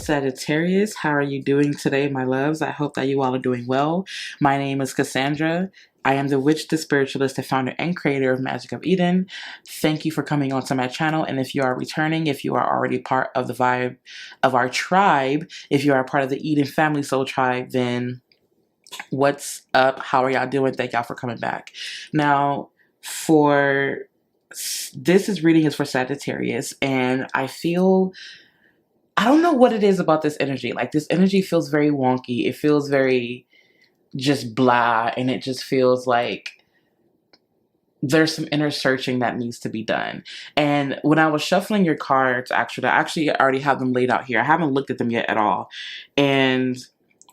Sagittarius. How are you doing today, my loves? I hope that you all are doing well. My name is Cassandra. I am the witch, the spiritualist, the founder and creator of Magic of Eden. Thank you for coming onto my channel. And if you are returning, if you are already part of the vibe of our tribe, if you are part of the Eden Family Soul Tribe, then what's up? How are y'all doing? Thank y'all for coming back. Now, for this reading is for Sagittarius, and I don't know what it is about this energy. Like, this energy feels very wonky. It feels very just blah, and it just feels like there's some inner searching that needs to be done. And when I was shuffling your cards, I actually already have them laid out here. I haven't looked at them yet at all. And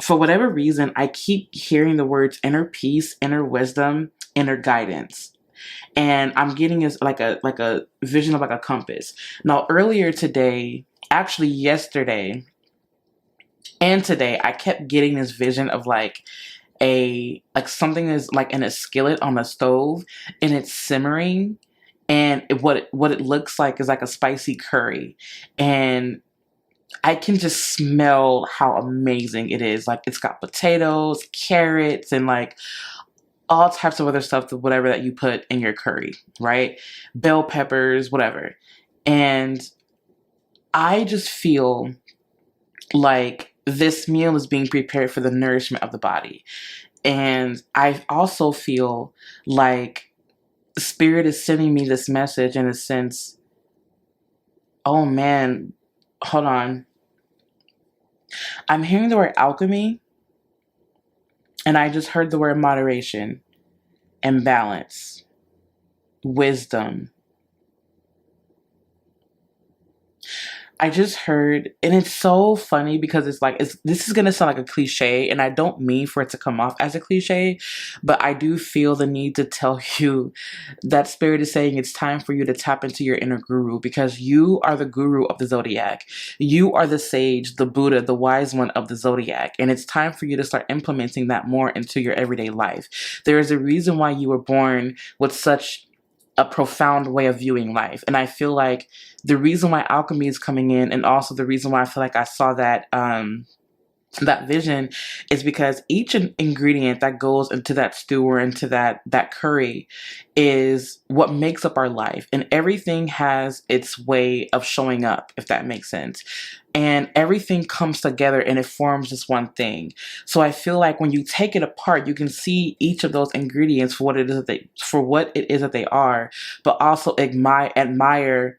for whatever reason, I keep hearing the words inner peace, inner wisdom, inner guidance. And I'm getting is like a vision of like a compass. Now, earlier today, actually yesterday and today, I kept getting this vision of like something is like in a skillet on a stove and it's simmering, and what it looks like is like a spicy curry, and I can just smell how amazing it is. Like, it's got potatoes, carrots, and like all types of other stuff, whatever that you put in your curry, right? Bell peppers, whatever. And I just feel like this meal is being prepared for the nourishment of the body. And I also feel like Spirit is sending me this message in a sense. Oh man, hold on. I'm hearing the word alchemy, and I just heard the word moderation and balance, wisdom. I just heard, and it's so funny because it's like, this is going to sound like a cliche, and I don't mean for it to come off as a cliche, but I do feel the need to tell you that Spirit is saying it's time for you to tap into your inner guru, because you are the guru of the zodiac. You are the sage, the Buddha, the wise one of the zodiac, and it's time for you to start implementing that more into your everyday life. There is a reason why you were born with such a profound way of viewing life. And I feel like the reason why alchemy is coming in, and also the reason why I feel like I saw that that vision, is because each ingredient that goes into that stew or into that curry is what makes up our life, and everything has its way of showing up, if that makes sense. And everything comes together and it forms just one thing. So I feel like when you take it apart, you can see each of those ingredients for what it is that they are, but also admire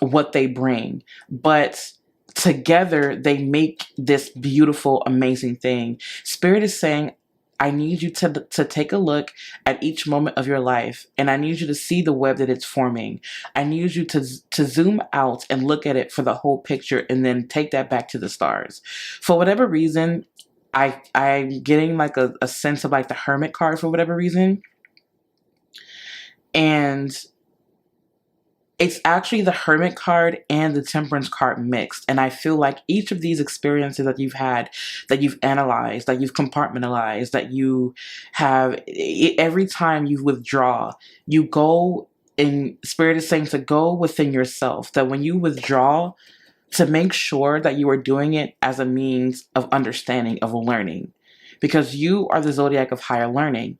what they bring. But together they make this beautiful, amazing thing. Spirit is saying, I need you to take a look at each moment of your life, and I need you to see the web that it's forming. I need you to zoom out and look at it for the whole picture, and then take that back to the stars. For whatever reason, I'm getting like a sense of like the Hermit card for whatever reason. And it's actually the Hermit card and the Temperance card mixed. And I feel like each of these experiences that you've had, that you've analyzed, that you've compartmentalized, that you have, every time you withdraw, you go, in Spirit is saying to go within yourself. That when you withdraw, to make sure that you are doing it as a means of understanding, of learning. Because you are the zodiac of higher learning.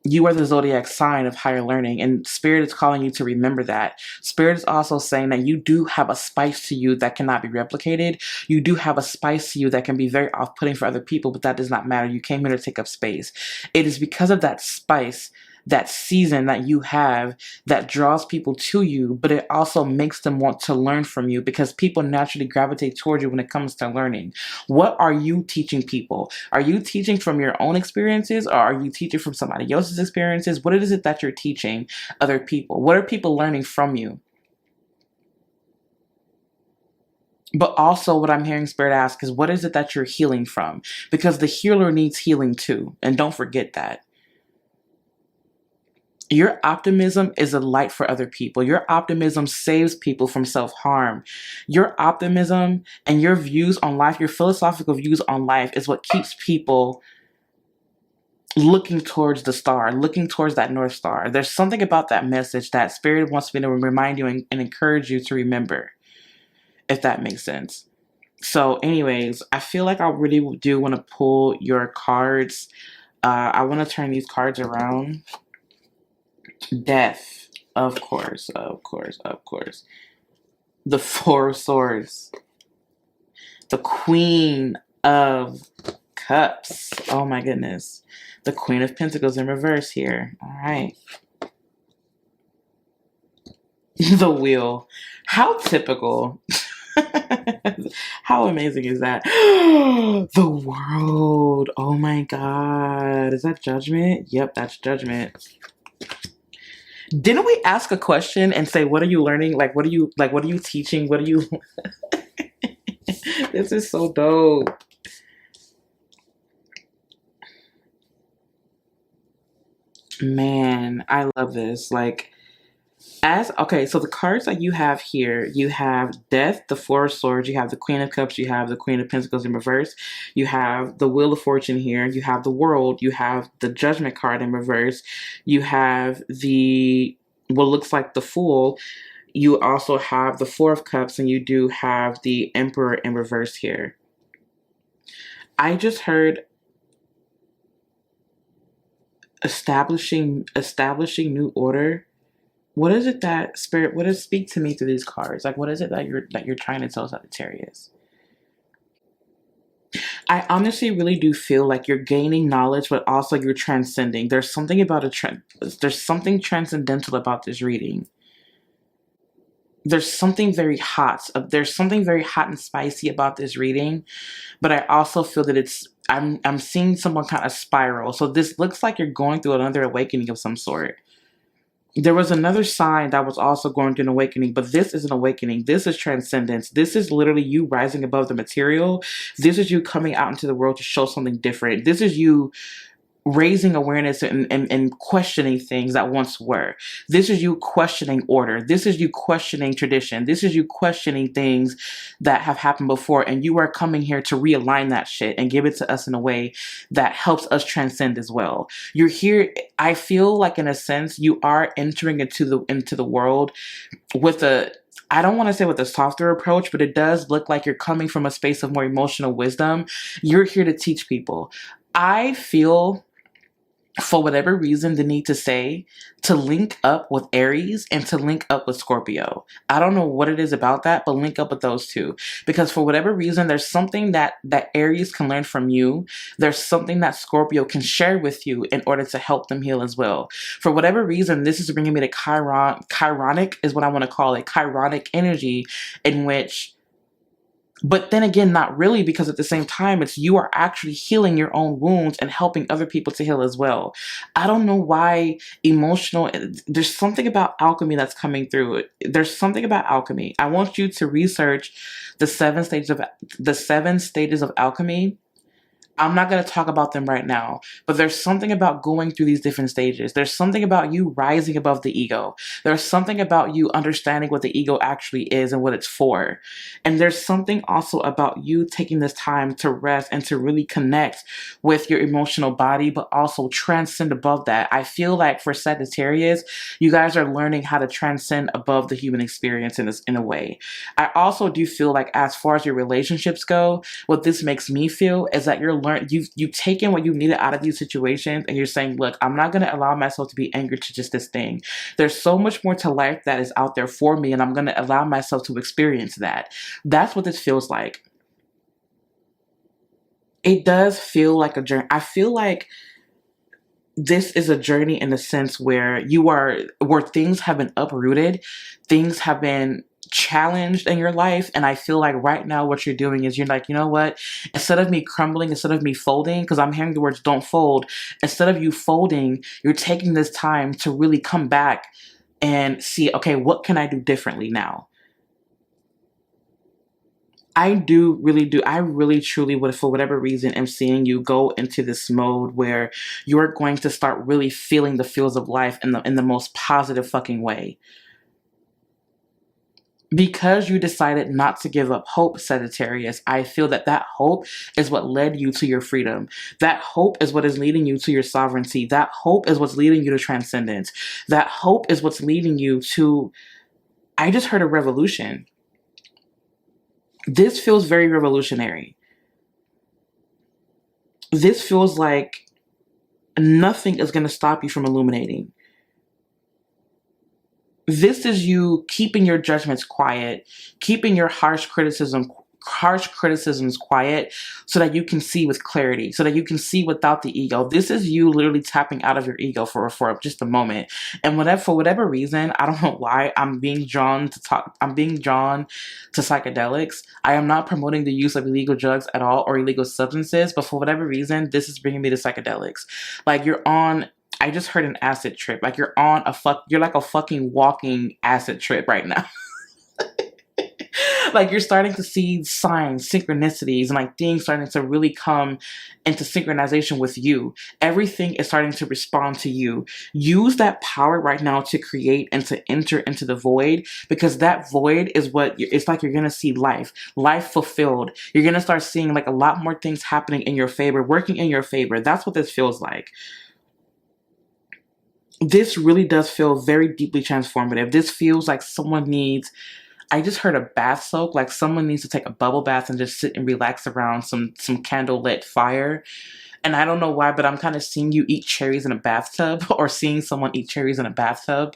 You are the zodiac sign of higher learning, and Spirit is calling you to remember that. Spirit is also saying that you do have a spice to you that cannot be replicated. You do have a spice to you that can be very off-putting for other people, but that does not matter. You came here to take up space. It is because of that spice, that season that you have, that draws people to you, but it also makes them want to learn from you, because people naturally gravitate towards you when it comes to learning. What are you teaching people? Are you teaching from your own experiences, or are you teaching from somebody else's experiences? What is it that you're teaching other people? What are people learning from you? But also what I'm hearing Spirit ask is, what is it that you're healing from? Because the healer needs healing too, and don't forget that. Your optimism is a light for other people. Your optimism saves people from self-harm. Your optimism and your views on life, your philosophical views on life, is what keeps people looking towards the star, looking towards that North Star. There's something about that message that Spirit wants me to remind you and encourage you to remember. if that makes sense. So anyways, I feel like I really do want to pull your cards. I want to turn these cards around. Death, of course, of course, of course. The Four of Swords. The Queen of Cups. Oh my goodness. The Queen of Pentacles in reverse here. All right. The Wheel. How typical. How amazing is that? The World. Oh my God. Is that Judgment? Yep, that's Judgment. Didn't we ask a question and say, what are you learning? Like, what are you teaching? What are you... This is so dope. Man, I love this. Like, okay, so the cards that you have here, you have Death, the Four of Swords, you have the Queen of Cups, you have the Queen of Pentacles in reverse, you have the Wheel of Fortune here, you have the World, you have the Judgment card in reverse, you have the, what looks like the Fool, you also have the Four of Cups, and you do have the Emperor in reverse here. I just heard establishing new order. What is it that Spirit, what does speak to me through these cards? Like, what is it that you're trying to tell Sagittarius? I honestly really do feel like you're gaining knowledge, but also you're transcending. There's something about there's something transcendental about this reading. There's something very hot. There's something very hot and spicy about this reading, but I also feel that I'm seeing someone kind of spiral. So this looks like you're going through another awakening of some sort. There was another sign that was also going through an awakening, but this is an awakening. This is transcendence. This is literally you rising above the material. This is you coming out into the world to show something different. This is you raising awareness and questioning things that once were. This is you questioning order. This is you questioning tradition. This is you questioning things that have happened before, and you are coming here to realign that shit and give it to us in a way that helps us transcend as well. You're here, I feel like in a sense you are entering into the world with I don't want to say with a softer approach, but it does look like you're coming from a space of more emotional wisdom. You're here to teach people. I feel, for whatever reason, the need to say to link up with Aries and to link up with Scorpio. I don't know what it is about that, but link up with those two. Because for whatever reason, there's something that Aries can learn from you. There's something that Scorpio can share with you in order to help them heal as well. For whatever reason, this is bringing me to chironic is what I want to call it. Chironic energy in which... But then again, not really, because at the same time, it's you are actually healing your own wounds and helping other people to heal as well. I don't know why there's something about alchemy that's coming through. There's something about alchemy. I want you to research the seven stages of alchemy. I'm not going to talk about them right now, but there's something about going through these different stages. There's something about you rising above the ego. There's something about you understanding what the ego actually is and what it's for. And there's something also about you taking this time to rest and to really connect with your emotional body, but also transcend above that. I feel like for Sagittarius, you guys are learning how to transcend above the human experience in a way. I also do feel like as far as your relationships go, what this makes me feel is that you've taken what you needed out of these situations, and you're saying, look, I'm not going to allow myself to be anchored to just this thing. There's so much more to life that is out there for me, and I'm going to allow myself to experience that. That's what this feels like. It does feel like a journey. I feel like this is a journey in a sense where where things have been uprooted, things have been challenged in your life, and I feel like right now what you're doing is you're like, you know what, instead of me crumbling, instead of me folding, because I'm hearing the words don't fold, instead of you folding, you're taking this time to really come back and see, okay, what can I do differently now? I really truly would, for whatever reason, am seeing you go into this mode where you're going to start really feeling the feels of life in the most positive fucking way. Because you decided not to give up hope, Sagittarius, I feel that hope is what led you to your freedom. That hope is what is leading you to your sovereignty. That hope is what's leading you to transcendence. That hope is what's leading you to... I just heard a revolution. This feels very revolutionary. This feels like nothing is going to stop you from illuminating. This is you keeping your judgments quiet, keeping your harsh criticisms quiet, so that you can see with clarity, so that you can see without the ego. This is you literally tapping out of your ego for just a moment. And for whatever reason, I don't know why, I'm being drawn to psychedelics. I am not promoting the use of illegal drugs at all, or illegal substances, but for whatever reason, this is bringing me to psychedelics. Like, I just heard an acid trip. Like, you're like a fucking walking acid trip right now. Like, you're starting to see signs, synchronicities, and like things starting to really come into synchronization with you. Everything is starting to respond to you. Use that power right now to create and to enter into the void, because that void is it's like you're going to see life fulfilled. You're going to start seeing like a lot more things happening in your favor, working in your favor. That's what this feels like. This really does feel very deeply transformative. This feels like I just heard a bath soak, like someone needs to take a bubble bath and just sit and relax around some candlelit fire. And I don't know why, but I'm kind of seeing you eat cherries in a bathtub, or seeing someone eat cherries in a bathtub,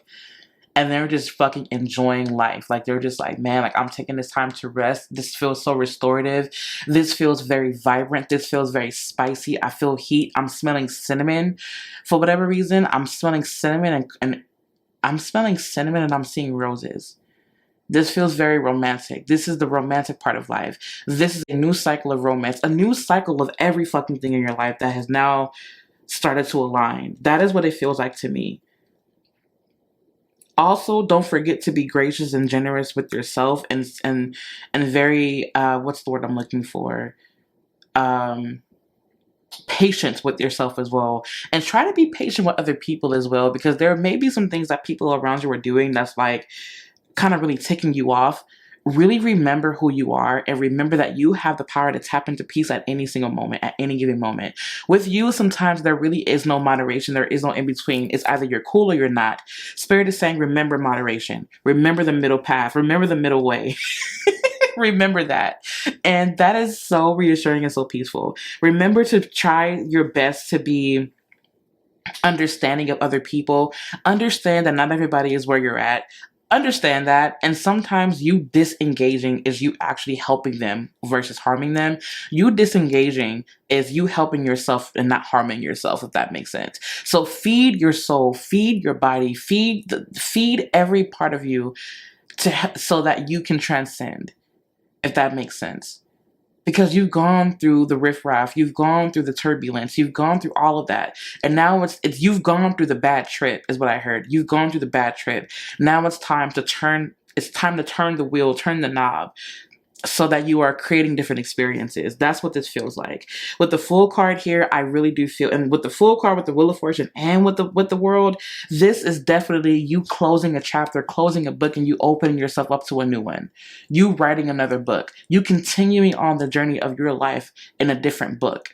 and they're just fucking enjoying life. Like, they're just like, man, like, I'm taking this time to rest. This feels so restorative. This feels very vibrant. This feels very spicy. I feel heat. I'm smelling cinnamon. For whatever reason, I'm smelling cinnamon, and I'm seeing roses. This feels very romantic. This is the romantic part of life. This is a new cycle of romance, a new cycle of every fucking thing in your life that has now started to align. That is what it feels like to me. Also, don't forget to be gracious and generous with yourself, and very what's the word I'm looking for? Patient with yourself as well, and try to be patient with other people as well, because there may be some things that people around you are doing that's like kind of really ticking you off. Really remember who you are, and remember that you have the power to tap into peace at any single moment, at any given moment. With you, sometimes there really is no moderation. There is no in between. It's either you're cool or you're not. Spirit is saying, remember moderation. Remember the middle path. Remember the middle way. Remember that. And that is so reassuring and so peaceful. Remember to try your best to be understanding of other people. Understand that not everybody is where you're at. Understand that, and sometimes you disengaging is you actually helping them versus harming them. You disengaging is you helping yourself and not harming yourself, if that makes sense. So feed your soul, feed your body, feed every part of you so that you can transcend, if that makes sense. Because you've gone through the riffraff, you've gone through the turbulence, you've gone through all of that. And now you've gone through the bad trip, is what I heard. You've gone through the bad trip. Now it's time to turn the wheel, turn the knob, so that you are creating different experiences. That's what this feels like. With the Fool card here, I really do feel, and with the Fool card, with the Wheel of Fortune, and with the World, this is definitely you closing a chapter, closing a book, and you opening yourself up to a new one. You writing another book. You continuing on the journey of your life in a different book.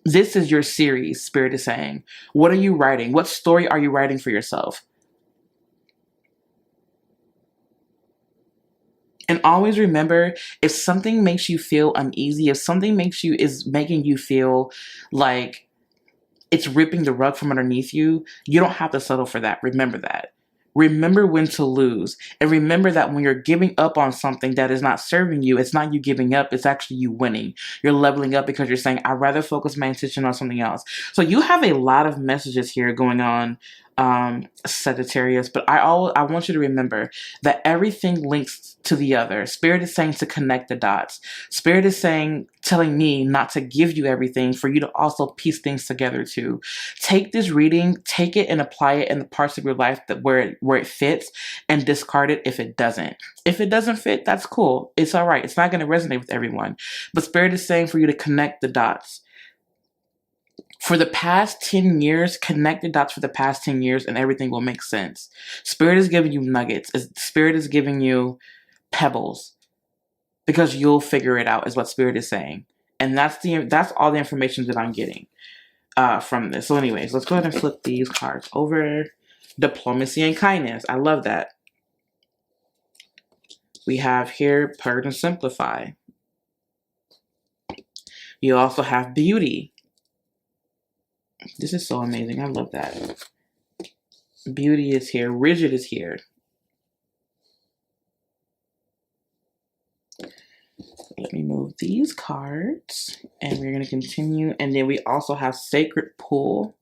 This is your series, Spirit is saying. What are you writing? What story are you writing for yourself? And always remember, if something makes you feel uneasy, if something is making you feel like it's ripping the rug from underneath you, you don't have to settle for that. Remember that. Remember when to lose. And remember that when you're giving up on something that is not serving you, it's not you giving up, it's actually you winning. You're leveling up because you're saying, I'd rather focus my attention on something else. So you have a lot of messages here going on, Sagittarius, but I want you to remember that everything links to the other. Spirit is saying to connect the dots. Spirit is telling me not to give you everything, for you to also piece things together too. Take this reading, take it and apply it in the parts of your life where it fits, and discard it if it doesn't. If it doesn't fit, that's cool. It's all right. It's not going to resonate with everyone. But Spirit is saying for you to connect the dots. For the past 10 years, connect the dots for the past 10 years and everything will make sense. Spirit is giving you nuggets. Spirit is giving you pebbles, because you'll figure it out, is what Spirit is saying. And that's all the information that I'm getting from this. So anyways, let's go ahead and flip these cards over. Diplomacy and kindness. I love that. We have here Purge and Simplify. You also have beauty. This is so amazing. I love that. Beauty is here. Rigid is here. Let me move these cards. And we're going to continue. And then we also have Sacred Pool.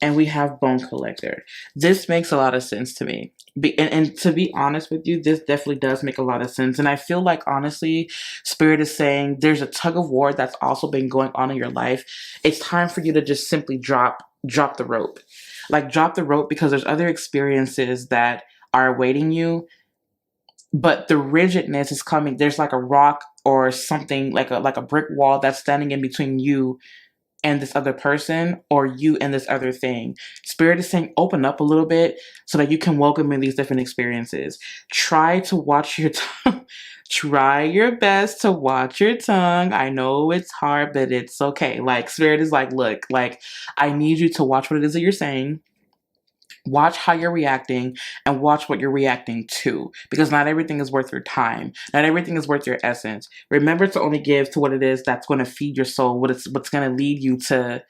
And we have Bone Collector. This makes a lot of sense to me. And to be honest with you, this definitely does make a lot of sense. And I feel like, honestly, Spirit is saying there's a tug of war that's also been going on in your life. It's time for you to just simply drop the rope. Like, drop the rope, because there's other experiences that are awaiting you. But the rigidness is coming. There's like a rock or something, like a brick wall that's standing in between you and this other person, or you and this other thing. Spirit is saying open up a little bit so that you can welcome in these different experiences. Try to watch your tongue. Try your best to watch your tongue. I know it's hard, but it's okay. Like, Spirit is like, look, like, I need you to watch what it is that you're saying. Watch how you're reacting, and watch what you're reacting to, because not everything is worth your time. Not everything is worth your essence. Remember to only give to what it is that's going to feed your soul, what's going to lead you to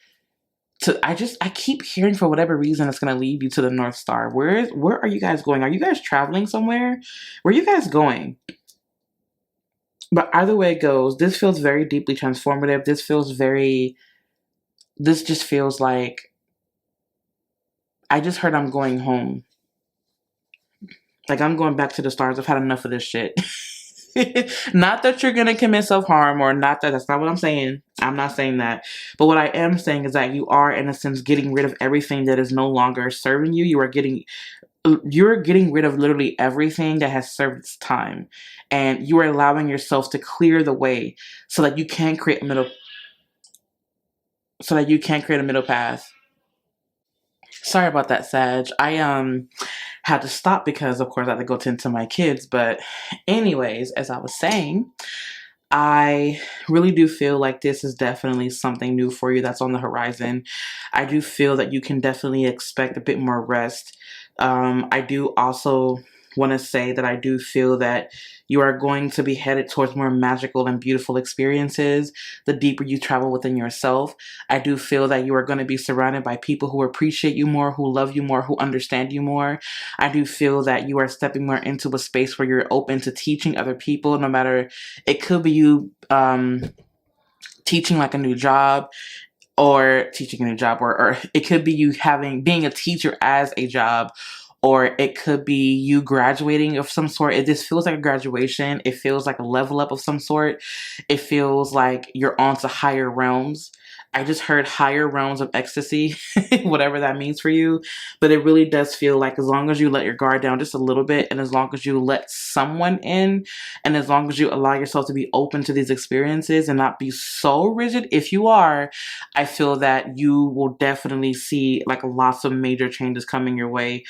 I keep hearing, for whatever reason, it's going to lead you to the North Star. Where are you guys going? Are you guys traveling somewhere? Where are you guys going? But either way it goes, this feels very deeply transformative. This just feels like, I just heard I'm going home. Like, I'm going back to the stars. I've had enough of this shit. Not that you're going to commit self-harm, or not that. That's not what I'm saying. I'm not saying that. But what I am saying is that you are, in a sense, getting rid of everything that is no longer serving you. You're getting rid of literally everything that has served its time. And you are allowing yourself to clear the way so that you can create a middle path. Sorry about that, Sag. I had to stop because, of course, I had to go tend to my kids. But anyways, as I was saying, I really do feel like this is definitely something new for you that's on the horizon. I do feel that you can definitely expect a bit more rest. I do also want to say that I do feel that you are going to be headed towards more magical and beautiful experiences the deeper you travel within yourself. I do feel that you are going to be surrounded by people who appreciate you more, who love you more, who understand you more. I do feel that you are stepping more into a space where you're open to teaching other people, no matter, it could be you teaching like a new job, or it could be you being a teacher as a job, or it could be you graduating of some sort. This feels like a graduation. It feels like a level up of some sort. It feels like you're on to higher realms. I just heard higher realms of ecstasy, whatever that means for you. But it really does feel like, as long as you let your guard down just a little bit, and as long as you let someone in, and as long as you allow yourself to be open to these experiences and not be so rigid, if you are, I feel that you will definitely see like lots of major changes coming your way.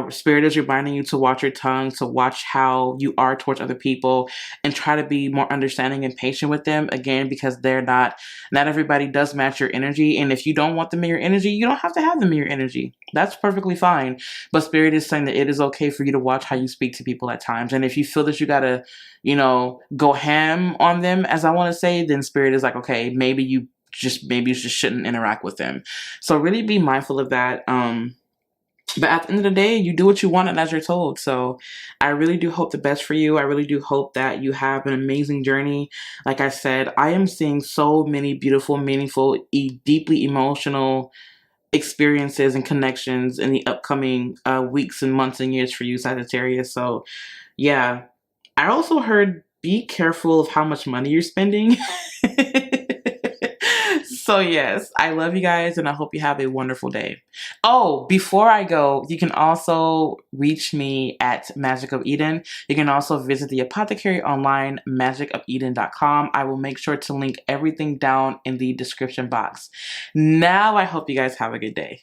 Spirit is reminding you to watch your tongue, to watch how you are towards other people, and try to be more understanding and patient with them. Again, because not everybody does match your energy, and if you don't want them in your energy, you don't have to have them in your energy. That's perfectly fine. But Spirit is saying that it is okay for you to watch how you speak to people at times, and if you feel that you gotta, go ham on them, as I want to say, then Spirit is like, okay, maybe you just shouldn't interact with them. So really be mindful of that. But at the end of the day, you do what you want and as you're told. So I really do hope the best for you. I really do hope that you have an amazing journey. Like I said, I am seeing so many beautiful, meaningful, deeply emotional experiences and connections in the upcoming weeks and months and years for you, Sagittarius. So yeah. I also heard, be careful of how much money you're spending. So yes, I love you guys, and I hope you have a wonderful day. Oh, before I go, you can also reach me at Magick of Eden. You can also visit the Apothecary online, magickofeden.com. I will make sure to link everything down in the description box. Now I hope you guys have a good day.